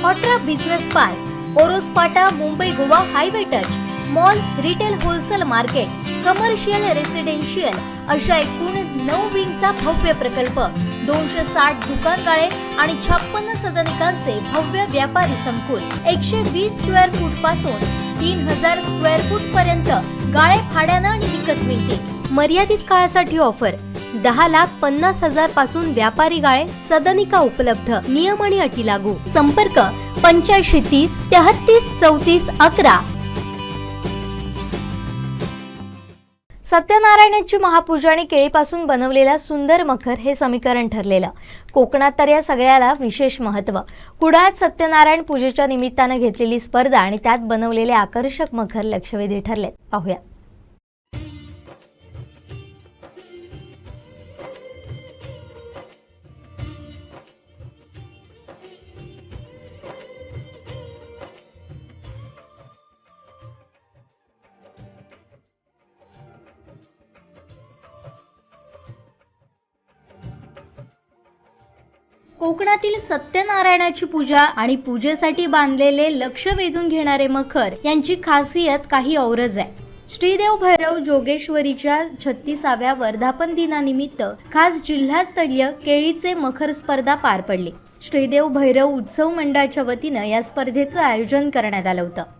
ऑट्रा business park, Oros फाटा, Mumbai Goa highway touch, mall, retail wholesale market, commercial residential अशा एकूण 9 विंगचा भव्य प्रकल्प, 260 दुकानगाळे आणि 56 सदनिकांचे भव्य व्यापारी संकुल, 120 स्क्वेअर फूट पासून 3000 स्क्वेअर फूट पर्यंत गाळे भाड्यानं आणि विकत मिळतील। मर्यादित काळासाठी ऑफर, 10,50,000 पासून व्यापारी गाळे, सदनिका उपलब्ध, नियम आणि अटी लागू। संपर्क 8530 33 34 11। सत्यनारायणाची महापूजा आणि केळीपासून बनवलेला सुंदर मखर हे समीकरण ठरलेलं। कोकणात तर या सगळ्याला विशेष महत्त्व। कुडाळात सत्यनारायण पूजेच्या निमित्तानं घेतलेली स्पर्धा आणि त्यात बनवलेले आकर्षक मखर लक्षवेधी ठरले। पाहूया। कोकणातील सत्यनारायणाची पूजा आणि पूजेसाठी बांधलेले लक्ष वेधून घेणारे मखर यांची खासियत काही औरच आहे। श्रीदेव भैरव जोगेश्वरीच्या 36व्या वर्धापन दिनानिमित्त खास जिल्हास्तरीय केळीचे मखर स्पर्धा पार पडली। श्रीदेव भैरव उत्सव मंडळाच्या वतीनं या स्पर्धेचं आयोजन करण्यात आलं होतं।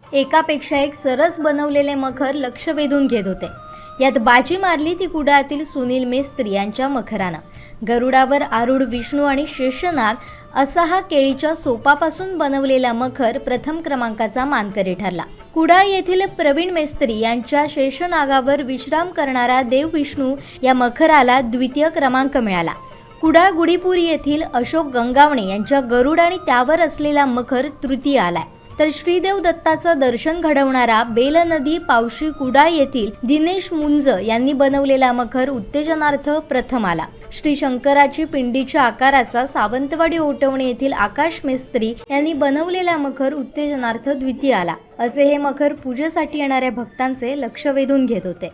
एकापेक्षा एक सरस बनवलेले मखर लक्ष वेधून घेत होते। यात बाजी मारली ती कुडाळातील सुनील मेस्त्री यांच्या मखरानं। गरुडावर आरूढ विष्णू आणि शेषनाग असा हा केळीच्या सोपापासून बनवलेला मखर प्रथम क्रमांकाचा मानकरी ठरला। कुडाळ येथील प्रवीण मेस्त्री यांच्या शेषनागावर विश्राम करणारा देव विष्णू या मखराला द्वितीय क्रमांक मिळाला। कुडाळ गुडीपूर येथील अशोक गंगावणे यांच्या गरुड आणि त्यावर असलेला मखर तृतीय आलाय। तर श्रीदेव दत्ताचं दर्शन घडवणारा बेल नदी पावशी कुडाळ येथील दिनेश मुंज यांनी बनवलेला मखर उत्तेजनार्थ प्रथम आला। श्री शंकराची पिंडीच्या आकाराचा सावंतवाडी ओटवणे येथील आकाश मेस्त्री यांनी बनवलेला मखर उत्तेजनार्थ द्वितीय आला। असे हे मखर पूजेसाठी येणाऱ्या भक्तांचे लक्ष वेधून घेत होते।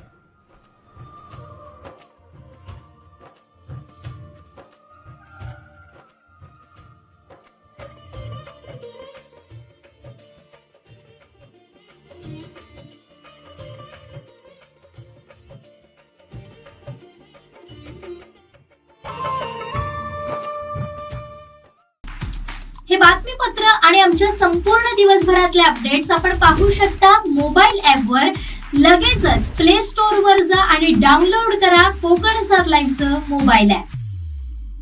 हे बातमीपत्र आणि आमच्या संपूर्ण दिवसभरातले अपडेट्स आपण पाहू शकता मोबाईल ॲपवर। लगेचच प्ले स्टोअर वर जा आणि डाउनलोड करा कोकण 7 लाईव्हचं मोबाईल ॲप।